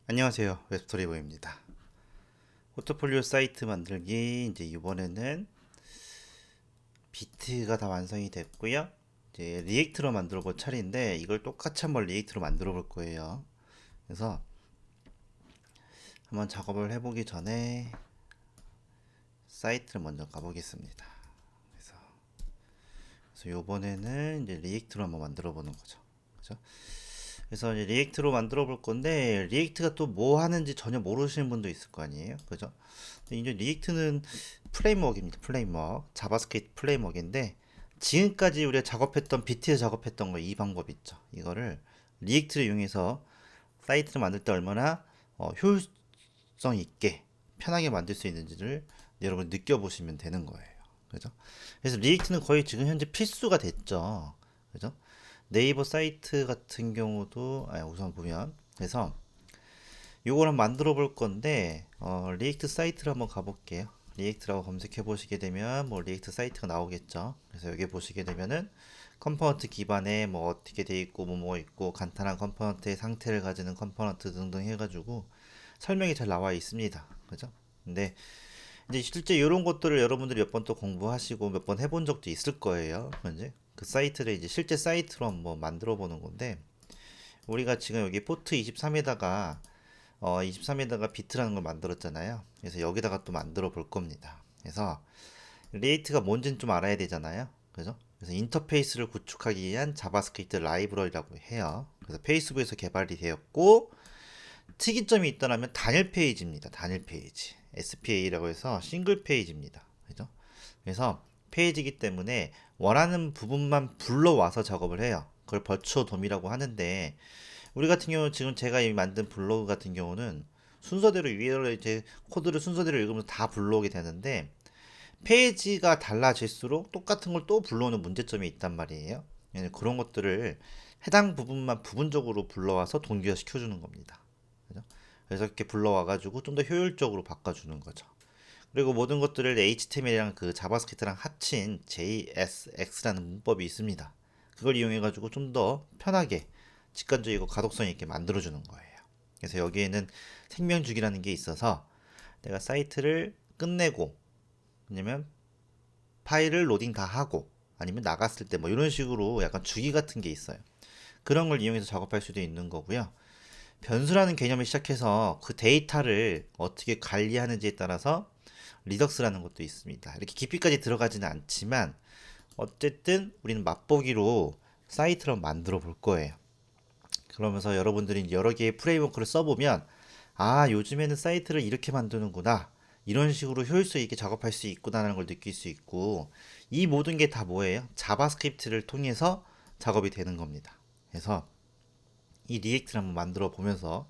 안녕하세요. 웹스토리보입니다. 포트폴리오 사이트 만들기 이제 이번에는 비트가 다 완성이 됐고요. 이제 리액트로 만들어 볼 차례인데 이걸 똑같이 한번 리액트로 만들어 볼 거예요. 그래서 한번 작업을 해보기 전에 사이트를 먼저 가보겠습니다. 그래서 이번에는 이제 리액트로 한번 만들어 보는 거죠. 그죠? 그래서 이제 리액트로 만들어 볼 건데 리액트가 또 뭐 하는지 전혀 모르시는 분도 있을 거 아니에요. 그죠? 이제 리액트는 프레임워크입니다. 프레임워크. 자바스크립트 프레임워크인데 지금까지 우리가 작업했던 비트에 작업했던 거 이 방법 있죠. 이거를 리액트를 이용해서 사이트를 만들 때 얼마나 효율성 있게 편하게 만들 수 있는지를 여러분 느껴보시면 되는 거예요. 그죠? 그래서 리액트는 거의 지금 현재 필수가 됐죠. 그죠? 네이버 사이트 같은 경우도 우선 보면 그래서 요걸 한번 만들어 볼 건데 리액트 사이트를 한번 가볼게요. 리액트라고 검색해 보시게 되면 뭐 리액트 사이트가 나오겠죠. 그래서 여기 보시게 되면은 컴포넌트 기반에 뭐 어떻게 돼 있고 뭐 있고 간단한 컴포넌트의 상태를 가지는 컴포넌트 등등 해가지고 설명이 잘 나와 있습니다. 그죠? 근데 이제 실제 이런 것들을 여러분들이 몇 번 또 공부하시고 몇 번 해본 적도 있을 거예요. 이제 그 사이트를 이제 실제 사이트로 한번 만들어 보는 건데 우리가 지금 여기 포트 23에다가 23에다가 비트라는 걸 만들었잖아요. 그래서 여기다가 또 만들어 볼 겁니다. 그래서 리에이트가 뭔지는 좀 알아야 되잖아요. 그죠? 그래서 인터페이스를 구축하기 위한 자바스크립트 라이브러리라고 해요. 그래서 페이스북에서 개발이 되었고 특이점이 있다면 단일 페이지입니다. 단일 페이지. SPA라고 해서 싱글 페이지입니다. 그죠? 그래서 페이지이기 때문에 원하는 부분만 불러와서 작업을 해요. 그걸 버추어 돔이라고 하는데 우리 같은 경우 지금 제가 이 만든 블로그 같은 경우는 순서대로 위로 이제 코드를 순서대로 읽으면서 다 불러오게 되는데 페이지가 달라질수록 똑같은 걸 또 불러오는 문제점이 있단 말이에요. 그런 것들을 해당 부분만 부분적으로 불러와서 동기화 시켜주는 겁니다. 그죠? 그래서 이렇게 불러와가지고 좀 더 효율적으로 바꿔주는 거죠. 그리고 모든 것들을 HTML이랑 그 자바스크립트랑 합친 JSX라는 문법이 있습니다. 그걸 이용해가지고 좀 더 편하게 직관적이고 가독성 있게 만들어주는 거예요. 그래서 여기에는 생명주기라는 게 있어서 내가 사이트를 끝내고 아니면 파일을 로딩 다 하고 아니면 나갔을 때 뭐 이런 식으로 약간 주기 같은 게 있어요. 그런 걸 이용해서 작업할 수도 있는 거고요. 변수라는 개념을 시작해서 그 데이터를 어떻게 관리하는지에 따라서 리덕스라는 것도 있습니다. 이렇게 깊이까지 들어가지는 않지만 어쨌든 우리는 맛보기로 사이트를 만들어 볼 거예요. 그러면서 여러분들이 여러 개의 프레임워크를 써보면 아 요즘에는 사이트를 이렇게 만드는구나 이런 식으로 효율성 있게 작업할 수 있구나라는 걸 느낄 수 있고 이 모든 게 다 뭐예요? 자바스크립트를 통해서 작업이 되는 겁니다. 그래서 이 리액트를 한번 만들어 보면서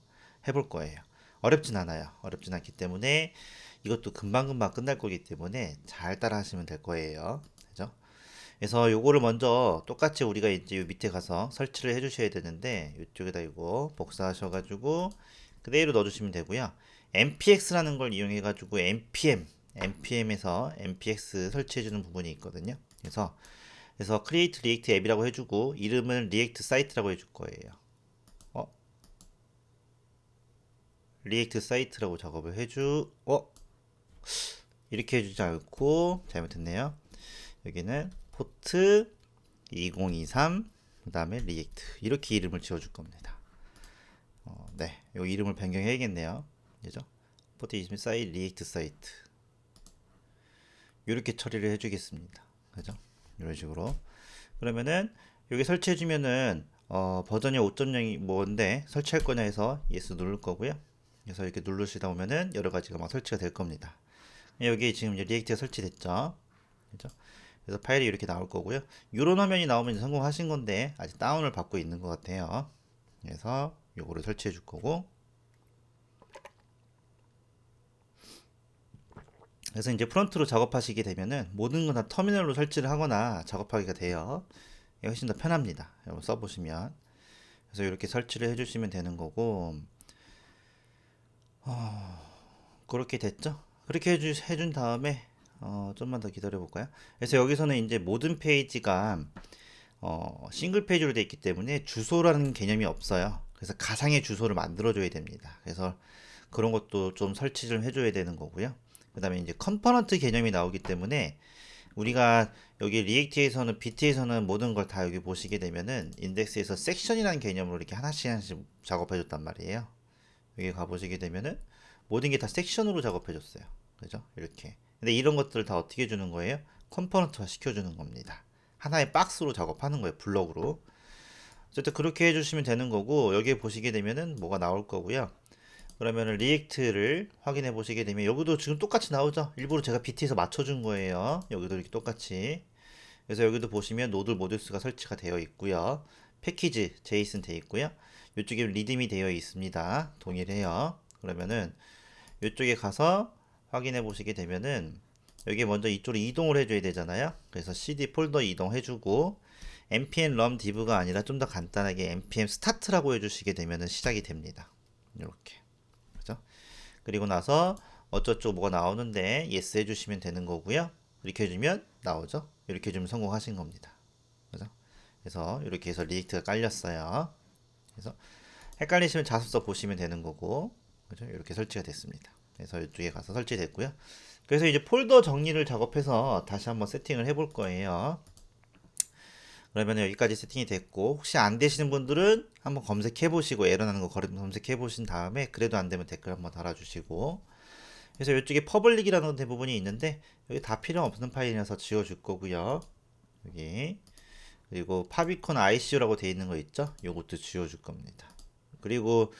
해볼 거예요. 어렵진 않아요. 어렵진 않기 때문에 이것도 금방금방 끝날 거기 때문에 잘 따라 하시면 될 거예요. 그죠? 그래서 요거를 먼저 똑같이 우리가 이제 요 밑에 가서 설치를 해 주셔야 되는데 이쪽에다 이거 복사하셔가지고 그대로 넣어주시면 되고요. npx라는 걸 이용해 가지고 npm에서 npx 설치해 주는 부분이 있거든요. 그래서 create react 앱이라고 해주고 이름은 react site라고 해줄 거예요. 어 react site라고 작업을 이렇게 해주지 않고 잘못했네요. 여기는 포트 2023 그 다음에 리액트 이렇게 이름을 지어줄 겁니다. 네, 이 이름을 변경해야겠네요. 그죠? 포트 20 사이트 리액트 사이트 이렇게 처리를 해주겠습니다. 그죠? 이런 식으로 그러면은 여기 설치해주면은 버전이 5.0이 뭔데 설치할 거냐 해서 yes 누를 거고요. 그래서 이렇게 누르시다 보면은 여러 가지가 막 설치가 될 겁니다. 여기 지금 이제 리액트가 설치됐죠. 그죠? 그래서 파일이 이렇게 나올 거고요. 이런 화면이 나오면 성공하신 건데 아직 다운을 받고 있는 것 같아요. 그래서 요거를 설치해 줄 거고 그래서 이제 프론트로 작업하시게 되면은 모든 건 다 터미널로 설치를 하거나 작업하기가 돼요. 훨씬 더 편합니다. 여러분 써보시면 그래서 이렇게 설치를 해주시면 되는 거고 그렇게 됐죠? 그렇게 해준 다음에 좀만 더 기다려 볼까요? 그래서 여기서는 이제 모든 페이지가 싱글 페이지로 되어 있기 때문에 주소라는 개념이 없어요. 그래서 가상의 주소를 만들어줘야 됩니다. 그래서 그런 것도 좀 설치 좀 해줘야 되는 거고요. 그 다음에 이제 컴포넌트 개념이 나오기 때문에 우리가 여기 리액트에서는 비트에서는 모든 걸 다 여기 보시게 되면은 인덱스에서 섹션이라는 개념으로 이렇게 하나씩 하나씩 작업해 줬단 말이에요. 여기 가보시게 되면은 모든 게 다 섹션으로 작업해 줬어요. 그죠? 이렇게. 근데 이런 것들을 다 어떻게 해주는 거예요? 컴포넌트화 시켜주는 겁니다. 하나의 박스로 작업하는 거예요. 블럭으로. 어쨌든 그렇게 해주시면 되는 거고, 여기에 보시게 되면은 뭐가 나올 거고요. 그러면은 리액트를 확인해 보시게 되면 여기도 지금 똑같이 나오죠. 일부러 제가 BT에서 맞춰준 거예요. 여기도 이렇게 똑같이. 그래서 여기도 보시면 노드 모듈스가 설치가 되어 있고요. 패키지 제이슨 되어 있고요. 이쪽에 리듬이 되어 있습니다. 동일해요. 그러면은 이쪽에 가서 확인해 보시게 되면은 여기 먼저 이쪽으로 이동을 해줘야 되잖아요. 그래서 CD 폴더 이동해주고 npm rum div가 아니라 좀 더 간단하게 npm start라고 해주시게 되면은 시작이 됩니다. 이렇게. 그죠? 그리고 나서 어쩌고 뭐가 나오는데 yes 해주시면 되는 거고요. 이렇게 해주면 나오죠. 이렇게 해주면 성공하신 겁니다. 그죠? 그래서 이렇게 해서 리액트가 깔렸어요. 그래서 헷갈리시면 자습서 보시면 되는 거고, 그죠? 이렇게 설치가 됐습니다. 그래서 이쪽에 가서 설치됐고요. 그래서 이제 폴더 정리를 작업해서 다시 한번 세팅을 해볼 거예요. 그러면 여기까지 세팅이 됐고, 혹시 안 되시는 분들은 한번 검색해 보시고, 에러 나는 거 검색해 보신 다음에 그래도 안 되면 댓글 한번 달아주시고, 그래서 이쪽에 퍼블릭이라는 대부분이 있는데 여기 다 필요 없는 파일이라서 지워줄 거고요. 여기 그리고 파비콘 ICU라고 되어 있는 거 있죠? 요것도 지워줄 겁니다. 그리고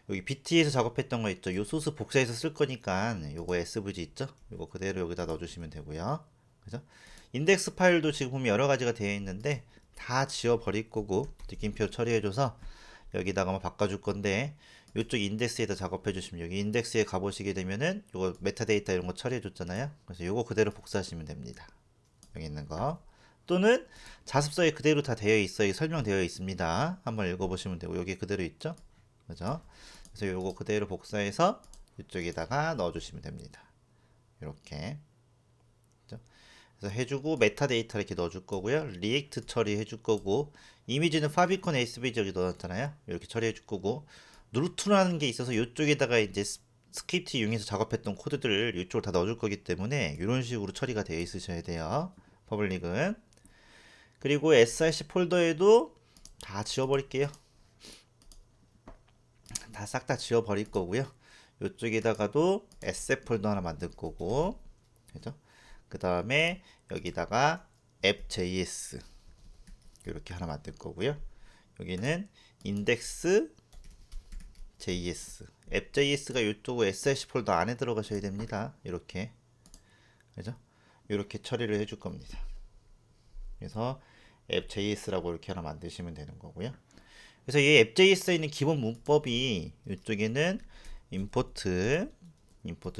여기 BT에서 작업했던 거 있죠? 요 소스 복사해서 쓸 거니까 요거 SVG 있죠? 요거 그대로 여기다 넣어주시면 되고요. 그죠? 인덱스 파일도 지금 보면 여러 가지가 되어 있는데 다 지워버릴 거고 느낌표 처리해줘서 여기다가 한번 바꿔줄 건데 이쪽 인덱스에다 작업해 주시면 여기 인덱스에 가보시게 되면은 요거 메타데이터 이런 거 처리해 줬잖아요. 그래서 요거 그대로 복사하시면 됩니다. 여기 있는 거 또는 자습서에 그대로 다 되어 있어요. 설명되어 있습니다. 한번 읽어보시면 되고 여기 그대로 있죠. 그죠? 그래서 요거 그대로 복사해서 이쪽에다가 넣어주시면 됩니다. 이렇게. 그래서 해주고 메타데이터 이렇게 넣어줄 거고요. 리액트 처리해 줄 거고 이미지는 파비콘 SVG 여기 넣어놨잖아요. 이렇게 처리해 줄 거고 루트라는 게 있어서 이쪽에다가 이제 스크립트 이용해서 작업했던 코드들을 이쪽으로 다 넣어줄 거기 때문에 이런 식으로 처리가 되어 있으셔야 돼요. 퍼블릭은. 그리고 src 폴더에도 다 지워버릴게요. 다 싹 다 지워버릴 거고요. 이쪽에다가도 sf 폴더 하나 만들 거고, 그죠? 그 다음에 여기다가 app.js 이렇게 하나 만들 거고요. 여기는 index JS, app.js가 이쪽 src 폴더 안에 들어가셔야 됩니다. 이렇게, 그죠? 이렇게 처리를 해줄 겁니다. 그래서 app.js라고 이렇게 하나 만드시면 되는 거고요. 그래서 이 app.js에 있는 기본 문법이 이쪽에는 임포트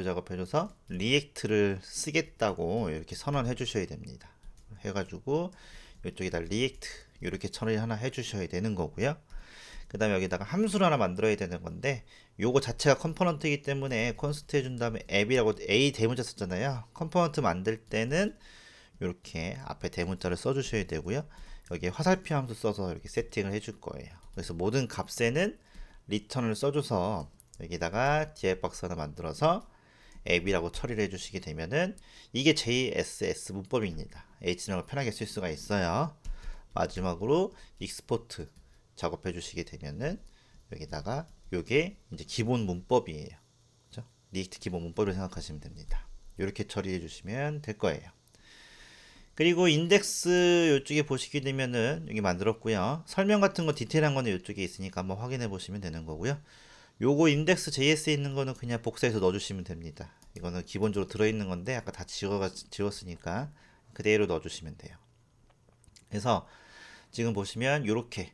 작업해줘서 리액트를 쓰겠다고 이렇게 선언해 주셔야 됩니다. 해가지고 이쪽에다 리액트 이렇게 처리 하나 해주셔야 되는 거고요. 그 다음에 여기다가 함수를 하나 만들어야 되는 건데 요거 자체가 컴포넌트이기 때문에 콘스트 해준 다음에 앱이라고 A 대문자 썼잖아요. 컴포넌트 만들 때는 이렇게 앞에 대문자를 써주셔야 되고요. 여기에 화살표 함수 써서 이렇게 세팅을 해줄 거예요. 그래서 모든 값에는 리턴을 써줘서 여기다가 디아박스 하나 만들어서 앱이라고 처리를 해주시게 되면은 이게 JSS 문법입니다. H라고 편하게 쓸 수가 있어요. 마지막으로 익스포트 작업해 주시게 되면은 여기다가 요게 이제 기본 문법이에요. 그죠? 리액트 기본 문법을 생각하시면 됩니다. 이렇게 처리해 주시면 될 거예요. 그리고 인덱스 이쪽에 보시게 되면은 여기 만들었고요. 설명 같은 거 디테일한 거는 이쪽에 있으니까 한번 확인해 보시면 되는 거고요. 요거 인덱스 JS에 있는 거는 그냥 복사해서 넣어주시면 됩니다. 이거는 기본적으로 들어있는 건데 아까 다 지웠으니까 그대로 넣어주시면 돼요. 그래서 지금 보시면 요렇게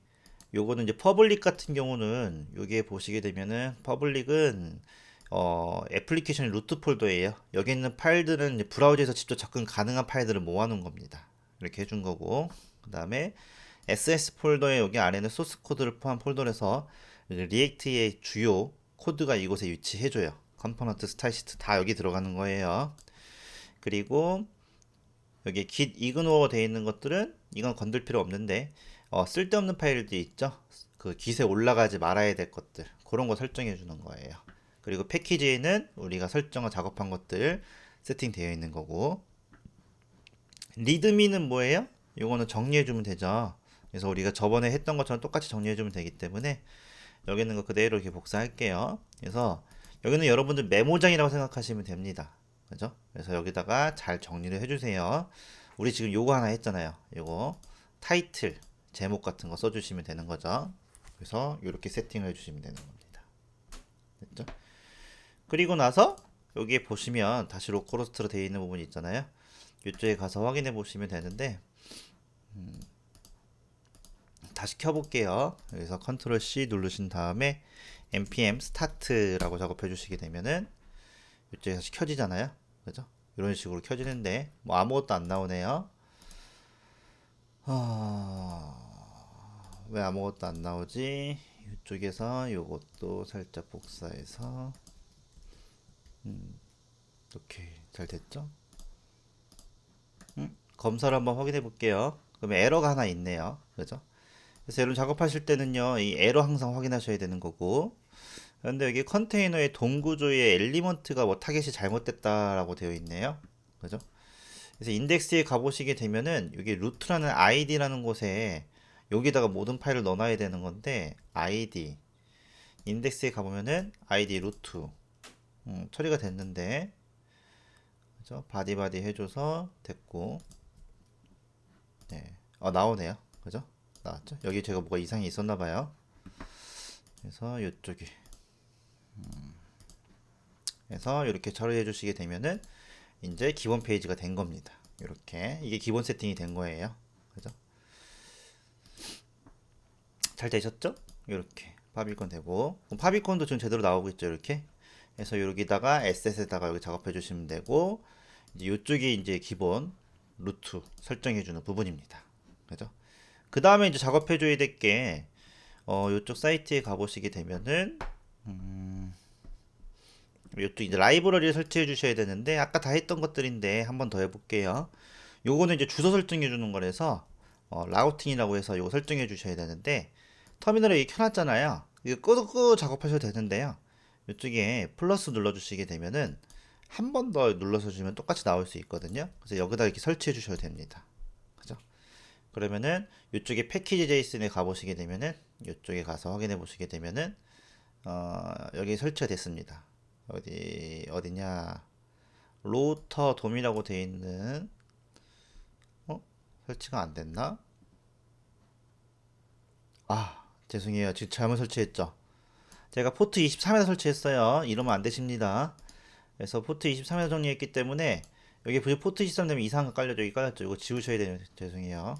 요거는 이제 퍼블릭 같은 경우는 여기에 보시게 되면은 퍼블릭은 애플리케이션 루트 폴더예요. 여기 있는 파일들은 이제 브라우저에서 직접 접근 가능한 파일들을 모아놓은 겁니다. 이렇게 해준 거고 그 다음에 SS 폴더에 여기 안에는 소스 코드를 포함한 폴더에서 리액트의 주요 코드가 이곳에 위치해줘요. 컴포넌트, 스타일 시트 다 여기 들어가는 거예요. 그리고 여기 git ignore 되어 있는 것들은 이건 건들 필요 없는데 쓸데없는 파일들이 있죠. 그 기세 올라가지 말아야 될 것들 그런 거 설정해 주는 거예요. 그리고 패키지에는 우리가 설정을 작업한 것들 세팅되어 있는 거고, 리드미는 뭐예요? 이거는 정리해 주면 되죠. 그래서 우리가 저번에 했던 것처럼 똑같이 정리해 주면 되기 때문에 여기 있는 거 그대로 이렇게 복사할게요. 그래서 여기는 여러분들 메모장이라고 생각하시면 됩니다. 그죠? 그래서 여기다가 잘 정리를 해주세요. 우리 지금 요거 하나 했잖아요. 요거 타이틀 제목 같은 거 써주시면 되는 거죠. 그래서 이렇게 세팅을 해주시면 되는 겁니다. 됐죠? 그리고 나서 여기에 보시면 다시 로컬호스트로 되어 있는 부분이 있잖아요. 이쪽에 가서 확인해 보시면 되는데, 다시 켜볼게요. 여기서 컨트롤 C 누르신 다음에 npm start라고 작업해 주시게 되면은 이쪽에 다시 켜지잖아요. 그죠? 이런 식으로 켜지는데 뭐 아무것도 안 나오네요. 왜 아무것도 안 나오지? 이쪽에서 요것도 살짝 복사해서 이렇게 잘 됐죠? 검사를 한번 확인해 볼게요. 그러면 에러가 하나 있네요. 그죠? 그래서 이런 작업하실 때는요, 이 에러 항상 확인하셔야 되는 거고, 그런데 여기 컨테이너의 동구조의 엘리먼트가 뭐 타겟이 잘못됐다라고 되어 있네요. 그죠? 그래서 인덱스에 가보시게 되면은 여기 루트라는 id라는 곳에 여기다가 모든 파일을 넣어놔야 되는 건데, id 인덱스에 가보면은 id 루트 처리가 됐는데, 그죠? 바디 해줘서 됐고, 네, 나오네요. 그죠? 나왔죠? 여기 제가 뭐가 이상이 있었나 봐요. 그래서 이쪽에 그래서 이렇게 처리해 주시게 되면은 이제 기본 페이지가 된 겁니다. 이렇게 이게 기본 세팅이 된 거예요. 그죠? 잘 되셨죠? 이렇게 파비콘 되고, 파비콘도 지금 제대로 나오고 있죠. 이렇게 그래서 여기다가 에셋에다가 여기 작업해 주시면 되고, 이제 이쪽이 이제 기본 루트 설정해 주는 부분입니다. 그죠? 그 다음에 이제 작업해 줘야 될 게 이쪽 사이트에 가보시게 되면은 이쪽 이제 라이브러리를 설치해 주셔야 되는데, 아까 다 했던 것들인데 한 번 더 해볼게요. 요거는 이제 주소 설정해 주는 거라서 라우팅이라고 해서 요거 설정해 주셔야 되는데, 터미널에 이렇게 켜놨잖아요. 이거 끄고 작업하셔도 되는데요. 이쪽에 플러스 눌러주시게 되면은 한 번 더 눌러서 주면 똑같이 나올 수 있거든요. 그래서 여기다 이렇게 설치해 주셔야 됩니다. 그죠? 그러면은 이쪽에 패키지 제이슨에 가보시게 되면은, 이쪽에 가서 확인해 보시게 되면은 여기 설치가 됐습니다. 어디냐, 로터 돔이라고 되어 있는, 설치가 안 됐나? 죄송해요. 지금 잘못 설치했죠. 제가 포트 23에다 설치했어요. 이러면 안 되십니다. 그래서 포트 23에다 정리했기 때문에 여기 포트 23 되면 이상한 거 깔려져. 여기 깔렸죠. 이거 지우셔야 돼요. 죄송해요.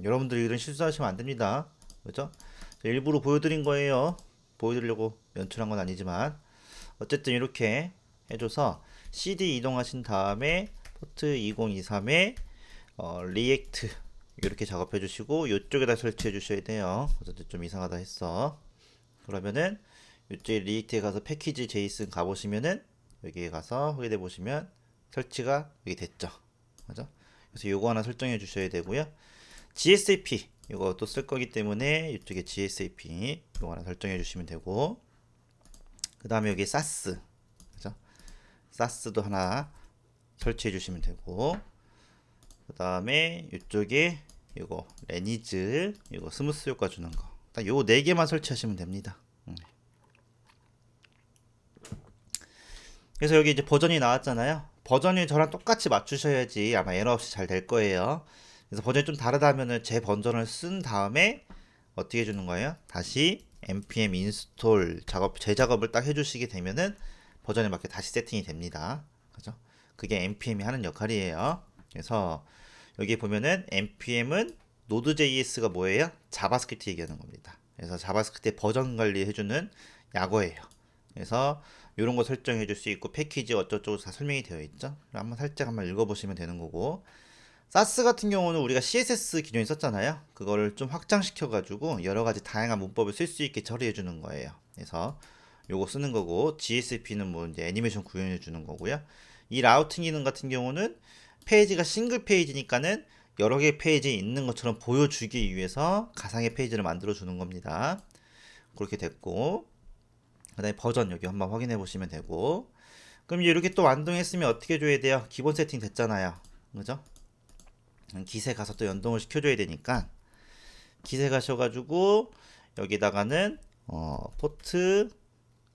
여러분들 이런 실수하시면 안 됩니다. 그죠? 일부러 보여드린 거예요. 보여드리려고 연출한 건 아니지만, 어쨌든 이렇게 해줘서 CD 이동하신 다음에 포트 2023에 리액트 이렇게 작업해 주시고, 이쪽에다 설치해 주셔야 돼요. 어쨌든 좀 이상하다 했어. 그러면은 이쪽에 리액트에 가서 패키지 제이슨 가보시면은 여기에 가서 확인해 보시면 설치가 여기 됐죠. 그죠? 그래서 요거 하나 설정해 주셔야 되고요. GSAP 이거 또 쓸 거기 때문에 이쪽에 GSAP 이거 하나 설정해 주시면 되고, 그 다음에 여기 사스, 그죠? 사스도 하나 설치해 주시면 되고, 그 다음에 이쪽에 이거 레니즈 이거 스무스 효과 주는 거, 딱 요 4개만 설치하시면 됩니다. 그래서 여기 이제 버전이 나왔잖아요. 버전이 저랑 똑같이 맞추셔야지 아마 에러 없이 잘 될 거예요. 그래서 버전이 좀 다르다면은 제 버전을 쓴 다음에 어떻게 해주는 거예요? 다시 npm install 재작업을 딱 해주시게 되면은 버전에 맞게 다시 세팅이 됩니다. 그죠? 그게 npm이 하는 역할이에요. 그래서 여기 보면은 npm은 Node.js가 뭐예요? 자바스크립트 얘기하는 겁니다. 그래서 자바스크립트의 버전 관리해주는 약어예요. 그래서 이런 거 설정해 줄 수 있고, 패키지 어쩌고저쩌고 다 설명이 되어 있죠. 한번 살짝 한번 읽어보시면 되는 거고, 사스 같은 경우는 우리가 CSS 기존에 썼잖아요. 그거를 좀 확장시켜 가지고 여러 가지 다양한 문법을 쓸 수 있게 처리해 주는 거예요. 그래서 요거 쓰는 거고, GSP는 뭐 이제 애니메이션 구현해 주는 거고요. 이 라우팅 기능 같은 경우는 페이지가 싱글 페이지니까는 여러 개의 페이지 있는 것처럼 보여주기 위해서 가상의 페이지를 만들어 주는 겁니다. 그렇게 됐고, 그 다음에 버전 여기 한번 확인해 보시면 되고, 그럼 이렇게 또 완동했으면 어떻게 줘야 돼요? 기본 세팅 됐잖아요. 그죠? 기세 가서 또 연동을 시켜줘야 되니까, 기세 가셔가지고, 여기다가는, 포트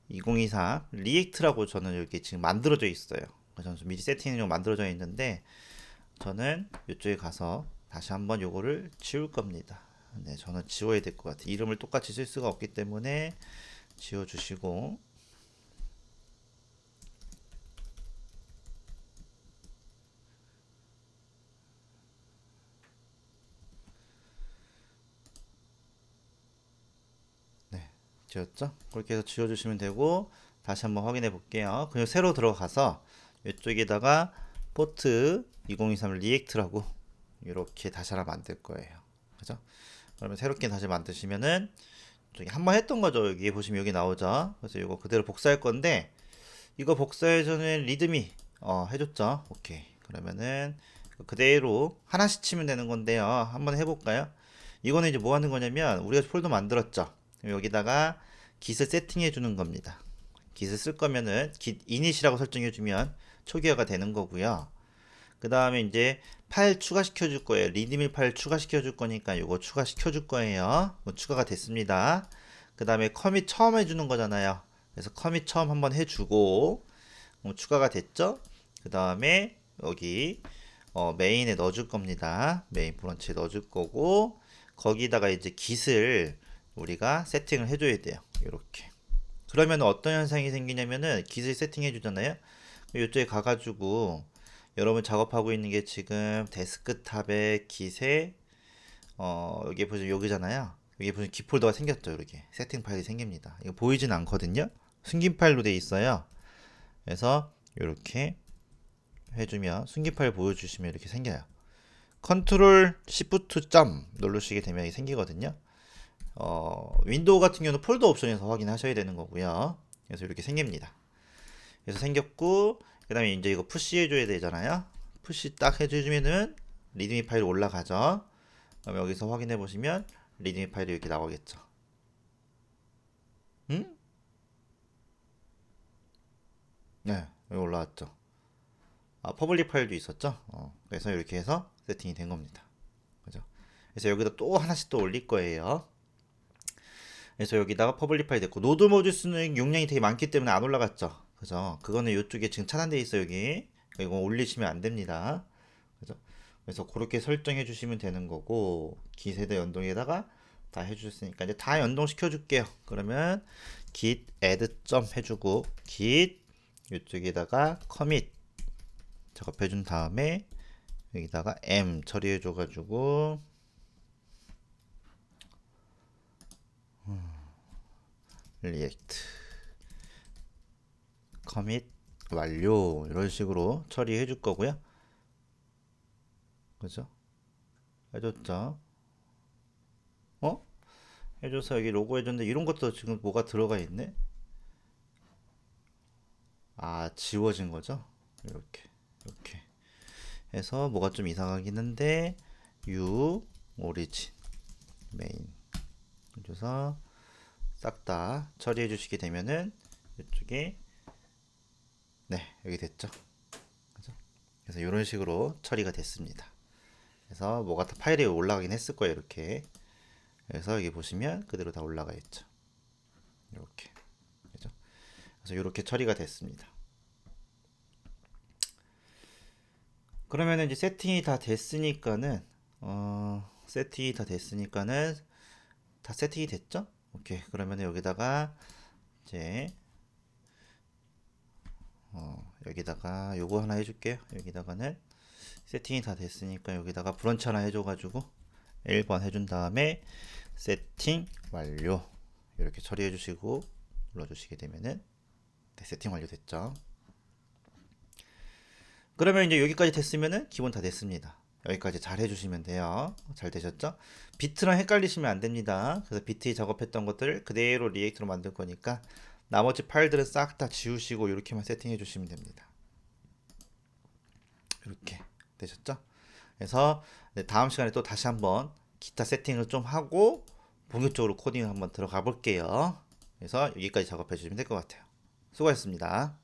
2024 리액트라고 저는 여기 지금 만들어져 있어요. 저는 미리 세팅으로 만들어져 있는데, 저는 이쪽에 가서 다시 한번 요거를 지울 겁니다. 네, 저는 지워야 될 것 같아요. 이름을 똑같이 쓸 수가 없기 때문에 지워주시고, 네, 지웠죠? 그렇게 해서 지워주시면 되고, 다시 한번 확인해 볼게요. 그냥 새로 들어가서 이쪽에다가 포트 2023 리액트라고 이렇게 다시 하나 만들 거예요. 그죠? 그러면 새롭게 다시 만드시면은 저기 한번 했던 거죠. 여기 보시면 여기 나오죠. 그래서 이거 그대로 복사할 건데 이거 복사해 전에 리드미 해줬죠. 오케이. 그러면은 그대로 하나씩 치면 되는 건데요. 한번 해볼까요? 이거는 이제 뭐 하는 거냐면 우리가 폴더 만들었죠. 여기다가 깃을 세팅해 주는 겁니다. 깃을 쓸 거면은 git init이라고 설정해 주면 초기화가 되는 거고요. 그 다음에 이제 파일 추가시켜 줄 거예요. 리드미 파일 추가시켜 줄 거니까 이거 추가시켜 줄 거예요. 추가가 됐습니다. 그 다음에 커밋 처음 해주는 거잖아요. 그래서 커밋 처음 한번 해주고 추가가 됐죠. 그 다음에 여기 메인에 넣어줄 겁니다. 메인 브런치에 넣어줄 거고 거기다가 이제 깃을 우리가 세팅을 해줘야 돼요. 이렇게. 그러면 어떤 현상이 생기냐면은 깃을 세팅해 주잖아요. 이쪽에 가가지고 여러분 작업하고 있는 게 지금 데스크탑에 깃에 여기 보시면 여기잖아요. 여기 보시면 깃 폴더가 생겼죠. 이렇게 세팅 파일이 생깁니다. 이거 보이진 않거든요. 숨긴 파일로 돼 있어요. 그래서 이렇게 해주면 숨긴 파일 보여주시면 이렇게 생겨요. 컨트롤 시프트 점 누르시게 되면 이게 생기거든요. 윈도우 같은 경우는 폴더 옵션에서 확인하셔야 되는 거고요. 그래서 이렇게 생깁니다. 그래서 생겼고 그 다음에 이제 이거 푸시 해줘야 되잖아요. 푸시 딱 해주면은 리드미 파일이 올라가죠. 그럼 여기서 확인해 보시면 리드미 파일이 이렇게 나오겠죠. 응? 네, 여기 올라왔죠. 퍼블릭 파일도 있었죠. 그래서 이렇게 해서 세팅이 된 겁니다. 그죠? 그래서 여기다 또 하나씩 또 올릴 거예요. 그래서 여기다가 퍼블릭 파일 됐고 노드 모듈스는 용량이 되게 많기 때문에 안 올라갔죠. 그죠? 그거는 이쪽에 지금 차단돼 있어 여기. 이거 올리시면 안 됩니다. 그죠? 그래서 그렇게 설정해 주시면 되는 거고 기세대 연동에다가 다 해주셨으니까 이제 다 연동시켜 줄게요. 그러면 git add 점 해주고 git 이쪽에다가 commit 작업해 준 다음에 여기다가 m 처리해 줘 가지고 react commit 완료 이런 식으로 처리해 줄 거고요. 그죠? 해줬죠? 해줘서 여기 로고 해줬는데 이런 것도 지금 뭐가 들어가 있네? 지워진 거죠? 이렇게 해서 뭐가 좀 이상하긴 한데 u origin main 해줘서 싹 다 처리해 주시게 되면은 이쪽에 네 여기 됐죠? 그죠? 그래서 이런 식으로 처리가 됐습니다. 그래서 뭐가 다 파일에 올라가긴 했을 거예요. 이렇게 그래서 여기 보시면 그대로 다 올라가 있죠. 이렇게 그죠? 그래서 이렇게 처리가 됐습니다. 그러면 이제 세팅이 다 됐으니까는 다 세팅이 됐죠? 오케이. 그러면 여기다가 이제 여기다가 요거 하나 해줄게요. 여기다가는 세팅이 다 됐으니까 여기다가 브런치 하나 해줘가지고 1번 해준 다음에 세팅 완료 이렇게 처리해 주시고 눌러주시게 되면은 네, 세팅 완료됐죠. 그러면 이제 여기까지 됐으면은 기본 다 됐습니다. 여기까지 잘 해주시면 돼요. 잘 되셨죠? 비트랑 헷갈리시면 안 됩니다. 그래서 비트 작업했던 것들을 그대로 리액트로 만들 거니까 나머지 파일들은 싹 다 지우시고 이렇게만 세팅해 주시면 됩니다. 이렇게 되셨죠? 그래서 다음 시간에 또 다시 한번 기타 세팅을 좀 하고 본격적으로 코딩 한번 들어가 볼게요. 그래서 여기까지 작업해 주시면 될 것 같아요. 수고하셨습니다.